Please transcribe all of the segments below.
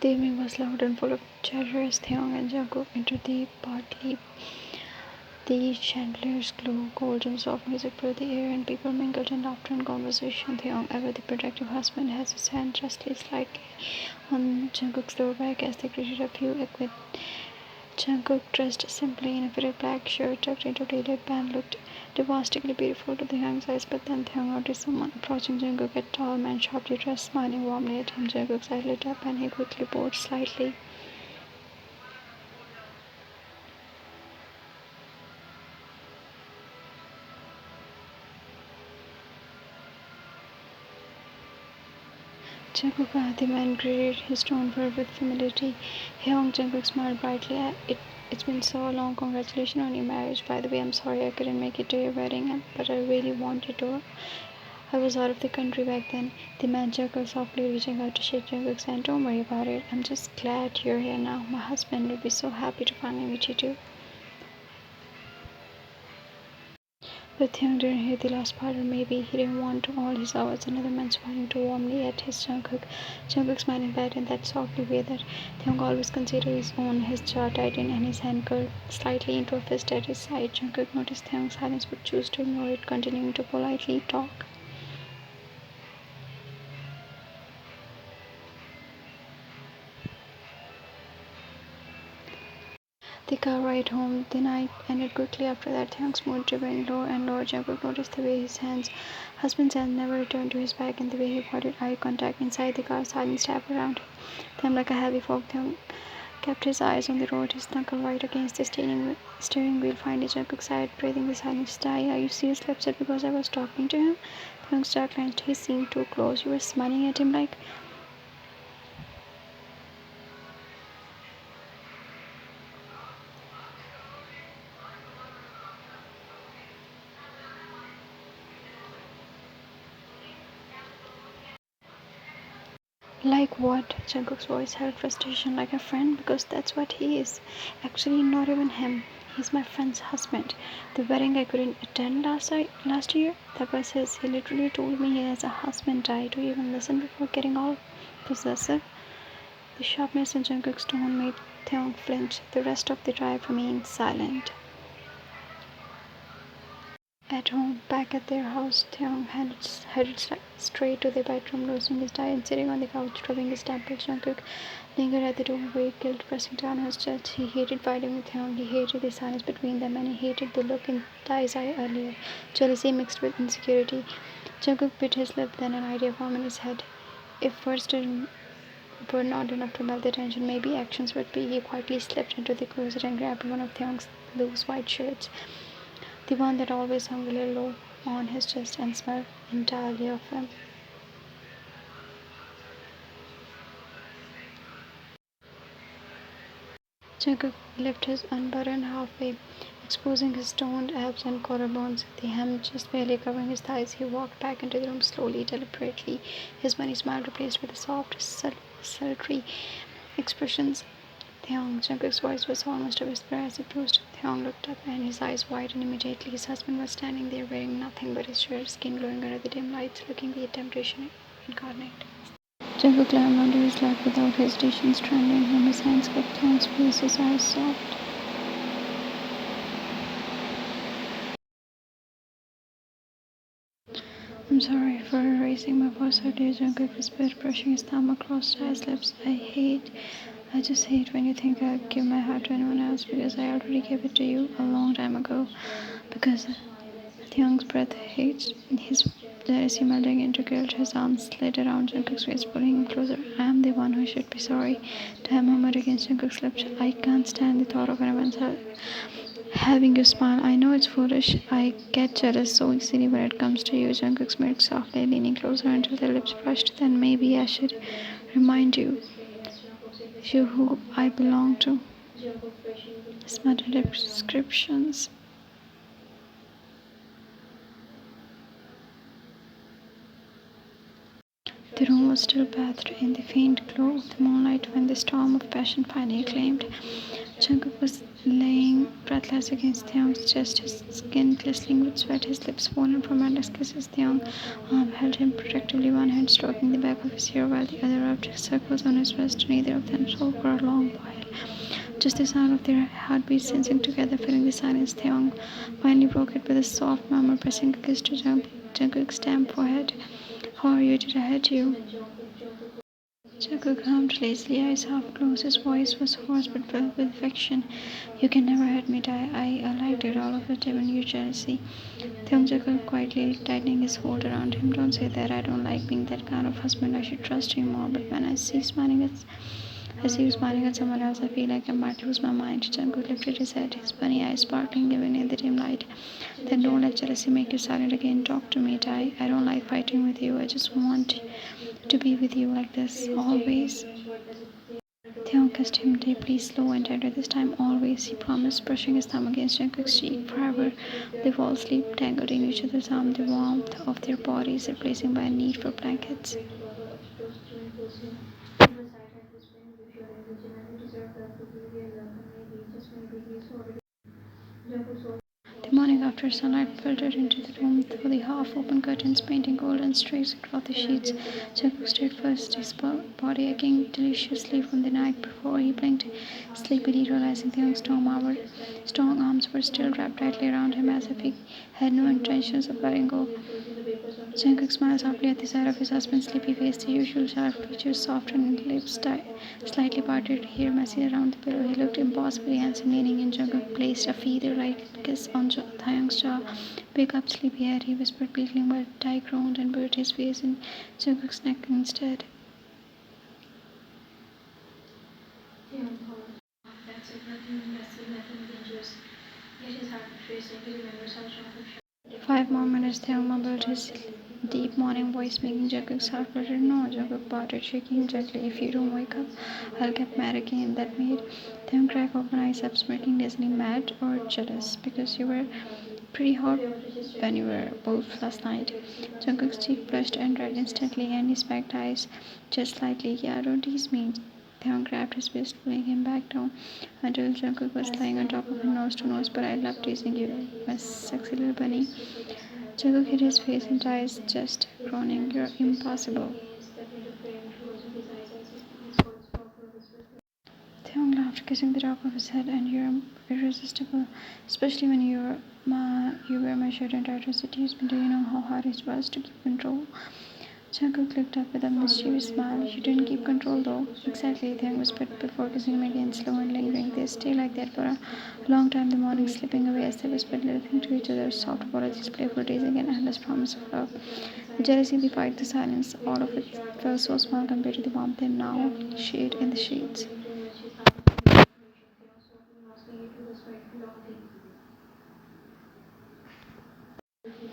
The evening was loud and full of chatter as Taehyung and Jungkook entered the party. The chandeliers glowed, golden soft music filled the air, and people mingled in laughter and conversation. Taehyung, ever the protective husband, has his hand rested slightly on Jungkook's lower back as they greeted a few equid. Jungkook, dressed simply in a fitted black shirt tucked into a tailored band, looked devastatingly beautiful to Taehyung's eyes. But then Taehyung noticed someone approaching Jungkook, a tall man, sharply dressed, smiling warmly at him. Jungkook's eye lit up, and he quickly bowed slightly. Jungkook, the man greeted his tone with familiarity. Hyung, Jungkook smiled brightly. It's been so long. Congratulations on your marriage. By the way, I'm sorry I couldn't make it to your wedding, but I really wanted to. I was out of the country back then. The man chuckled softly, reaching out to shake Jungkook's hand. Don't worry about it. I'm just glad you're here now. My husband will be so happy to finally meet you too. But Taehyung didn't hear the last part, or maybe he didn't want all his hours another man smiling too warmly at his Jungkook. Jungkook smiling back in that softly way that Taehyung always considered his own. His jaw tightened and his hand curled slightly into a fist at his side. Jungkook noticed Taehyung's silence but chose to ignore it, continuing to politely talk. The car ride home the night ended quickly. After that, Taehyung's mood driven lower and lower. Jungkook noticed the way husband's hands never returned to his back, and the way he avoided eye contact inside the car. Silence wrapped around them like a heavy fog. Taehyung kept his eyes on the road, his knuckle right against the steering wheel. Finally, Jungkook sighed, breathing the silence. "Die, are you seriously upset because I was talking to him?" Taehyung's jaw clenched. He seemed too close. You were smiling at him like. Like what? Jungkook's voice held frustration. Like a friend? Because that's what he is. Actually, not even him. He's my friend's husband. The wedding I couldn't attend last year, that was his. He literally told me he has a husband. Do you even listen before getting all possessive? The sharpness in Jungkook's tone made Taehyung flinch. The rest of the drive remained silent. At home, back at their house, Taehyung headed straight to their bedroom, losing his tie and sitting on the couch, rubbing his temples. Jungkook lingered at the doorway, guilt pressing down on his chest. He hated fighting with Taehyung, he hated the silence between them, and he hated the look in Tai's eye earlier. Jealousy mixed with insecurity. Jungkook bit his lip, then an idea formed in his head. If were not enough to melt the tension, maybe actions would be. He quietly slipped into the closet and grabbed one of Taehyung's loose white shirts, the one that always hung a little low on his chest and smelled entirely of him. Jungkook lifted his unbuttoned halfway, exposing his toned abs and collarbones, the hem just barely covering his thighs. He walked back into the room slowly, deliberately, his funny smile replaced with a soft, sultry expressions. Taehyung, Jungkook's voice was almost a whisper as he approached. Taehyung looked up and his eyes widened immediately. His husband was standing there wearing nothing but his shirt, skin glowing under the dim lights, looking the temptation incarnate. Jungkook climbed onto his lap without hesitation, strangling him. His hands kept Taehyung's face, his eyes soft. I'm sorry for raising my voice earlier, Jungkook whispered, brushing his thumb across Tai's lips. I just hate when you think I'll give my heart to anyone else because I already gave it to you a long time ago. Because Taehyung's breath hates his jealousy melting into guilt. His arms slid around Jungkook's waist, pulling him closer. I am the one who should be sorry. Tae murmured against Jungkook's lips. I can't stand the thought of anyone having you smile. I know it's foolish. I get jealous so easily when it comes to you. Jungkook smirked softly, leaning closer until their lips brushed. Then maybe I should remind you who I belong to. Smuttered descriptions. The room was still bathed in the faint glow of the moonlight when the storm of passion finally claimed. Jungkook was laying breathless against Taehyung's chest, his skin glistening with sweat, his lips swollen from endless kisses. Taehyung held him protectively, one hand stroking the back of his hair while the other rubbed circles on his wrist. Neither of them spoke for a long while. Just the sound of their heartbeats sensing together, filling the silence. Taehyung finally broke it with a soft murmur, pressing a kiss to Jungkook's damp forehead. "How are you? Did I hurt you?" Jungkook hummed lazily, eyes half closed. His voice was hoarse but filled with affection. "You can never hurt me, Tae. I liked it, all of it, even your jealousy." Taehyung chuckled quietly, tightening his hold around him. "Don't say that. I don't like being that kind of husband. I should trust you more. But when I see you smiling at someone else, I feel like I might lose my mind." Jungkook lifted his head, his bunny eyes sparkling even in the dim light. "Then don't let jealousy make you silent again. Talk to me, Ty. I don't like fighting with you. I just want to be with you like this, always." Taehyung kissed him deeply, slow and tender this time. "Always," he promised, brushing his thumb against Jungkook's cheek. Forever, they fall asleep, tangled in each other's arms, the warmth of their bodies replacing by a need for blankets. The morning after, sunlight filtered into the room through the half-open curtains, painting golden streaks across the sheets. Jungkook stared first, his body aching deliciously from the night before. He blinked sleepily, realizing the young strong arms were still wrapped tightly around him as if he had no intentions of letting go. Jungkook smiled softly at the sight of his husband's sleepy face, the usual sharp features softened, lips slightly parted, hair messy around the pillow. He looked impossibly handsome, leaning in. Jungkook placed a feather-like kiss on Taehyung's jaw. "Wake up, sleepyhead," he whispered, giggling, but Tae groaned and buried his face in Jungkook's neck instead. "5 more minutes," Taehyung mumbled, his deep morning voice making Jungkook's heart flutter. "No," Jungkook pouted, shaking him gently. "If you don't wake up, I'll get mad again." "That made?" Taehyung cracked open eyes up, smirking lazily. "Mad or jealous? Because you were pretty hot when you were both last night." Jungkook's cheek flushed and red instantly, and his backed eyes just slightly. "Yeah, don't tease me." Taehyung grabbed his wrist, pulling him back down until Jungkook was lying on top of him, nose to nose. "But I love teasing you, my sexy little bunny." Jungkook hid his face in Ty's chest, groaning, "You're impossible." Taehyung laughed, kissing the top of his head, "And you're irresistible, especially when you wear my shirt and try to seduce me. Do you know how hard it was to keep control?" Jungkook looked up with a mischievous smile. "You didn't keep control, though." "Exactly," Taehyung whispered before kissing him again, slow and lingering. They stayed like that for a long time, the morning slipping away as they whispered little things to each other, soft apologies, playful teasing, and endless promise of love. The jealousy, the fight, the silence, all of it felt so small compared to the warmth they now shared in the sheets.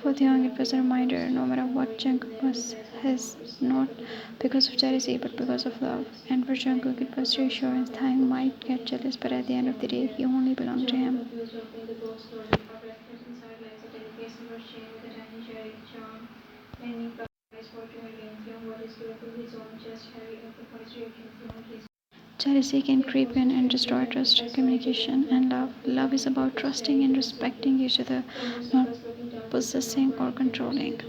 For Taehyung, it was a reminder, no matter what Jungkook was his, not because of jealousy, but because of love. And for Jungkook, it was reassurance. Taehyung might get jealous, but at the end of the day, he only belonged to him. Jealousy can creep in and destroy trust, communication, and love. Love is about trusting and respecting each other, not possessing or controlling.